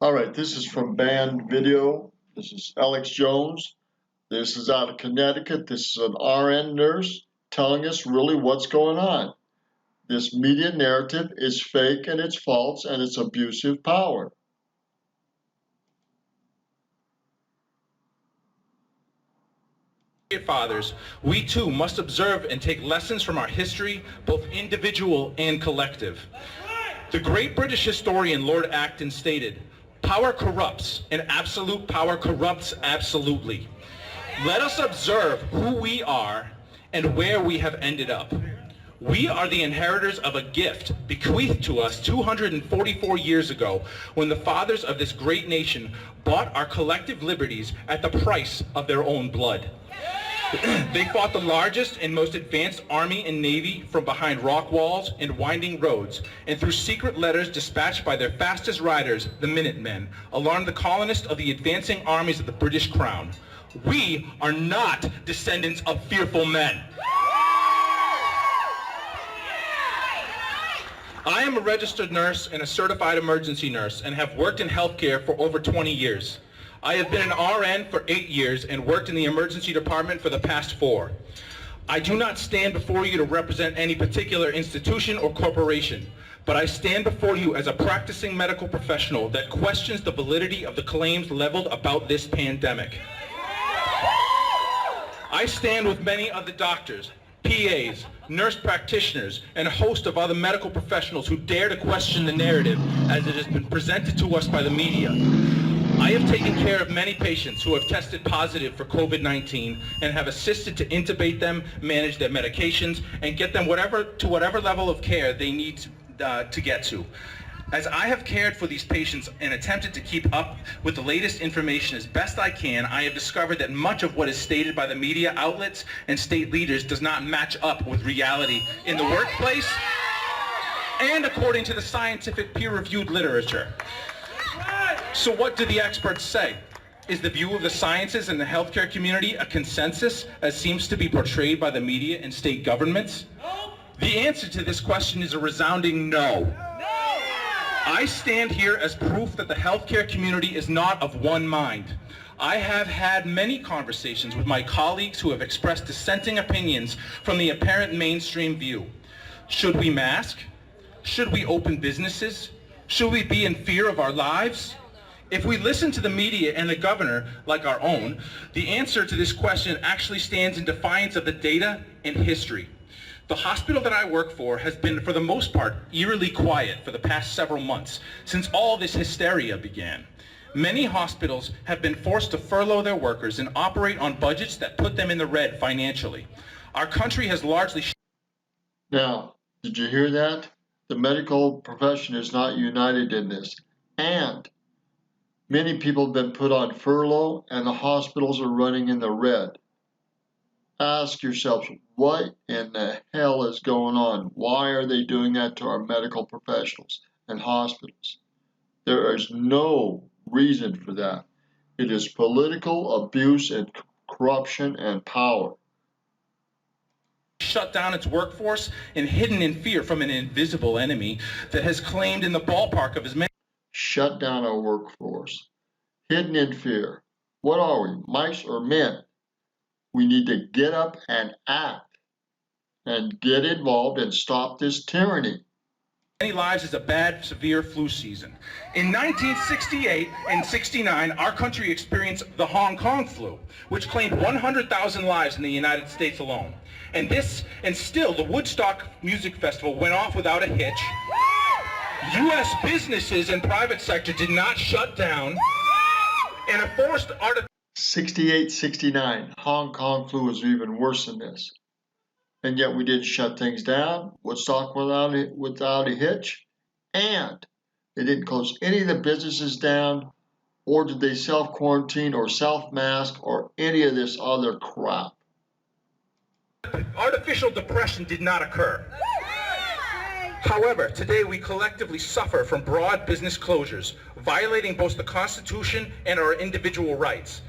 All right, this is from Band Video. This is Alex Jones. This is out of Connecticut. This is an RN nurse telling us really what's going on. This media narrative is fake and it's false and it's abusive power. Fathers, we too must observe and take lessons from our history, both individual and collective. The great British historian Lord Acton stated, "Power corrupts, and absolute power corrupts absolutely." Let us observe who we are and where we have ended up. We are the inheritors of a gift bequeathed to us 244 years ago when the fathers of this great nation bought our collective liberties at the price of their own blood. They fought the largest and most advanced army and navy from behind rock walls and winding roads, and through secret letters dispatched by their fastest riders, the Minutemen, alarmed the colonists of the advancing armies of the British Crown. We are not descendants of fearful men. I am a registered nurse and a certified emergency nurse and have worked in healthcare for over 20 years. I have been an RN for 8 years and worked in the emergency department for the past 4. I do not stand before you to represent any particular institution or corporation, but I stand before you as a practicing medical professional that questions the validity of the claims leveled about this pandemic. I stand with many other doctors, PAs, nurse practitioners, and a host of other medical professionals who dare to question the narrative as it has been presented to us by the media. I have taken care of many patients who have tested positive for COVID-19 and have assisted to intubate them, manage their medications, and get them to whatever level of care they need to get to. As I have cared for these patients and attempted to keep up with the latest information as best I can, I have discovered that much of what is stated by the media outlets and state leaders does not match up with reality in the workplace and according to the scientific peer-reviewed literature. So what do the experts say? Is the view of the sciences and the healthcare community a consensus, as seems to be portrayed by the media and state governments? The answer to this question is a resounding no. I stand here as proof that the healthcare community is not of one mind. I have had many conversations with my colleagues who have expressed dissenting opinions from the apparent mainstream view. Should we mask? Should we open businesses? Should we be in fear of our lives? If we listen to the media and the governor like our own, the answer to this question actually stands in defiance of the data and history. The hospital that I work for has been, for the most part, eerily quiet for the past several months, since all this hysteria began. Many hospitals have been forced to furlough their workers and operate on budgets that put them in the red financially. Our country has largely... Now, did you hear that? The medical profession is not united in this. And many people have been put on furlough and the hospitals are running in the red. Ask yourselves, what in the hell is going on? Why are they doing that to our medical professionals and hospitals? There is no reason for that. It is political abuse and corruption and power. Shut down its workforce and hidden in fear from an invisible enemy that has claimed in the ballpark of as many... Shut down our workforce. Hidden in fear. What are we, mice or men? We need to get up and act and get involved and stop this tyranny. Many lives is a bad, severe flu season. In 1968 and 69, our country experienced the Hong Kong flu, which claimed 100,000 lives in the United States alone. And still, the Woodstock Music Festival went off without a hitch. U.S. businesses and private sector did not shut down, and a forced artificial... 68, 69, Hong Kong flu was even worse than this. And yet we didn't shut things down, Woodstock without a hitch, and they didn't close any of the businesses down, or did they self-quarantine or self-mask or any of this other crap. Artificial depression did not occur. However, today we collectively suffer from broad business closures, violating both the Constitution and our individual rights,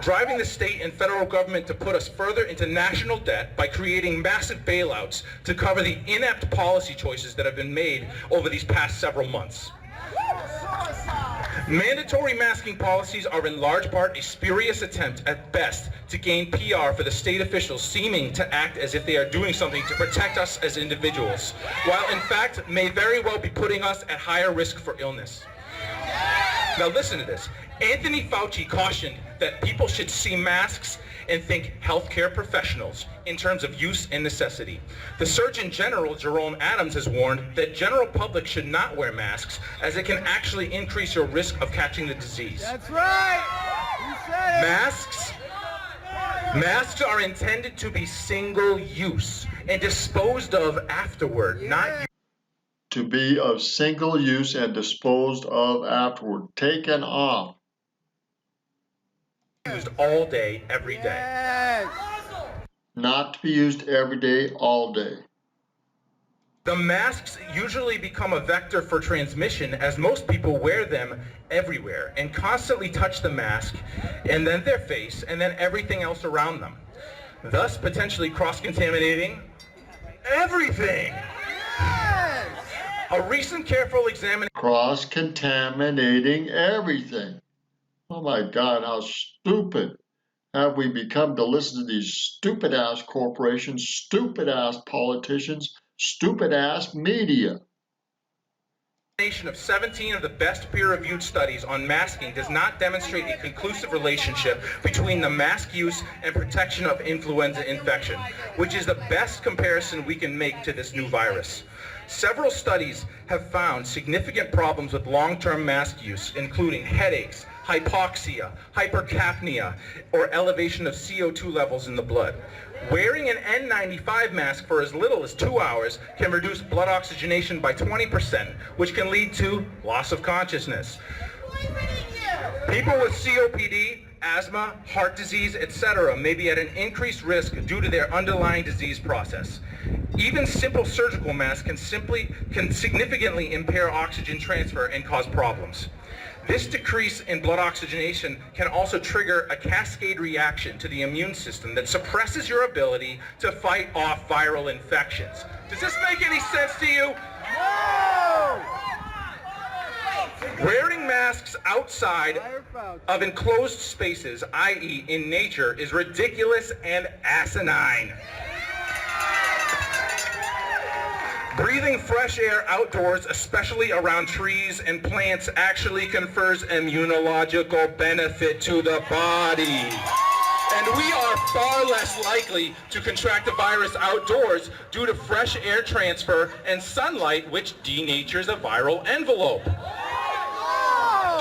driving the state and federal government to put us further into national debt by creating massive bailouts to cover the inept policy choices that have been made over these past several months. Mandatory masking policies are in large part a spurious attempt at best to gain PR for the state officials seeming to act as if they are doing something to protect us as individuals, while in fact may very well be putting us at higher risk for illness. Now listen to this. Anthony Fauci cautioned that people should see masks and think healthcare professionals in terms of use and necessity. The Surgeon General, Jerome Adams, has warned that general public should not wear masks as it can actually increase your risk of catching the disease. That's right! You said it! Masks are intended to be single use and disposed of afterward, not To be of single use and disposed of afterward. Taken off. used all day, every day. Yes! Not to be used every day, all day. The masks usually become a vector for transmission as most people wear them everywhere and constantly touch the mask and then their face and then everything else around them, thus potentially cross-contaminating everything. Yes! A recent careful examination Cross-contaminating everything. Oh my God, how stupid have we become to listen to these stupid-ass corporations, stupid-ass politicians, stupid-ass media. of 17 of the best peer-reviewed studies on masking does not demonstrate a conclusive relationship between the mask use and protection of influenza infection, which is the best comparison we can make to this new virus. Several studies have found significant problems with long-term mask use, including headaches, hypoxia, hypercapnia, or elevation of CO2 levels in the blood. Wearing an N95 mask for as little as 2 hours can reduce blood oxygenation by 20%, which can lead to loss of consciousness. People with COPD, asthma, heart disease, etc. may be at an increased risk due to their underlying disease process. Even simple surgical masks can significantly impair oxygen transfer and cause problems. This decrease in blood oxygenation can also trigger a cascade reaction to the immune system that suppresses your ability to fight off viral infections. Does this make any sense to you? No! Wearing masks outside of enclosed spaces, i.e. in nature, is ridiculous and asinine. Breathing fresh air outdoors, especially around trees and plants, actually confers immunological benefit to the body. And we are far less likely to contract the virus outdoors due to fresh air transfer and sunlight, which denatures a viral envelope.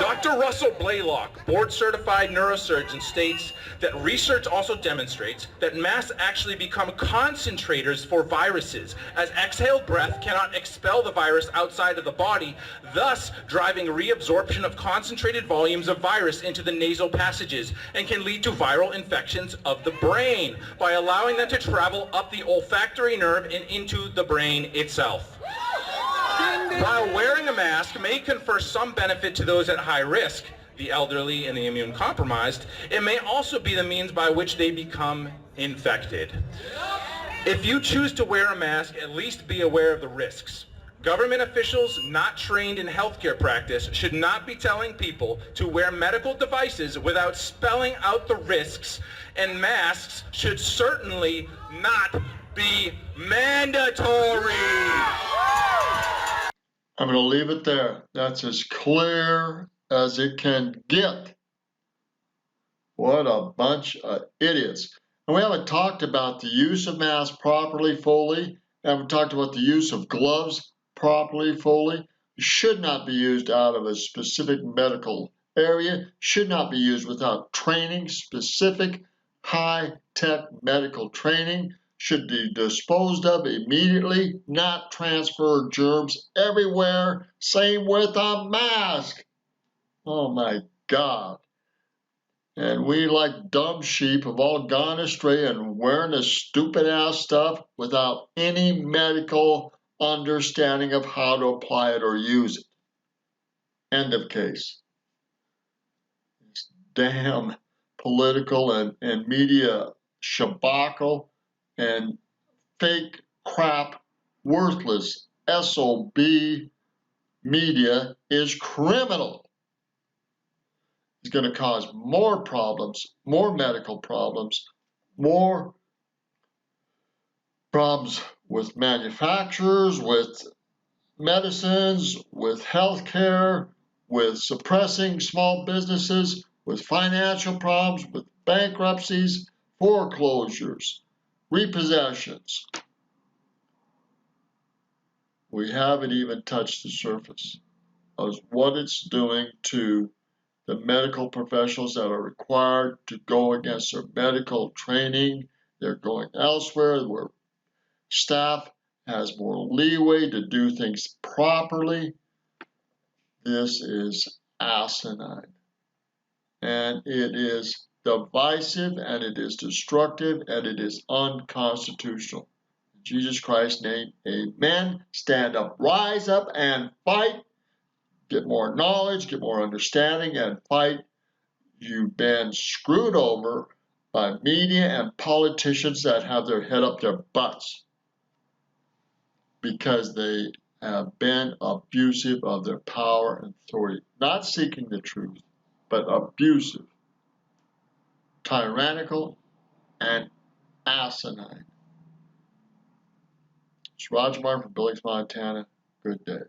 Dr. Russell Blaylock, board-certified neurosurgeon, states that research also demonstrates that masks actually become concentrators for viruses, as exhaled breath cannot expel the virus outside of the body, thus driving reabsorption of concentrated volumes of virus into the nasal passages, and can lead to viral infections of the brain by allowing them to travel up the olfactory nerve and into the brain itself. While wearing a mask may confer some benefit to those at high risk, the elderly and the immune compromised, it may also be the means by which they become infected. If you choose to wear a mask, at least be aware of the risks. Government officials not trained in healthcare practice should not be telling people to wear medical devices without spelling out the risks, and masks should certainly not be mandatory. I'm going to leave it there. That's as clear as it can get. What a bunch of idiots. And we haven't talked about the use of masks properly, fully. We haven't talked about the use of gloves properly, fully. It should not be used out of a specific medical area. Should not be used without training, specific high-tech medical training. Should be disposed of immediately, not transfer germs everywhere. Same with a mask. Oh my God. And we, like dumb sheep, have all gone astray and wearing this stupid ass stuff without any medical understanding of how to apply it or use it. End of case. This damn political and media shabacle and fake crap, worthless SOB media is criminal. is going to cause more problems, more medical problems, more problems with manufacturers, with medicines, with healthcare, with suppressing small businesses, with financial problems, with bankruptcies, foreclosures, repossessions. We haven't even touched the surface of what it's doing to the medical professionals that are required to go against their medical training. They're going elsewhere where staff has more leeway to do things properly. This is asinine. And it is divisive, and it is destructive, and it is unconstitutional. In Jesus Christ's name, amen. Stand up, rise up, and fight. Get more knowledge, get more understanding, and fight. You've been screwed over by media and politicians that have their head up their butts because they have been abusive of their power and authority, not seeking the truth, but abusive, tyrannical, and asinine. It's Roger Martin from Billings, Montana. Good day.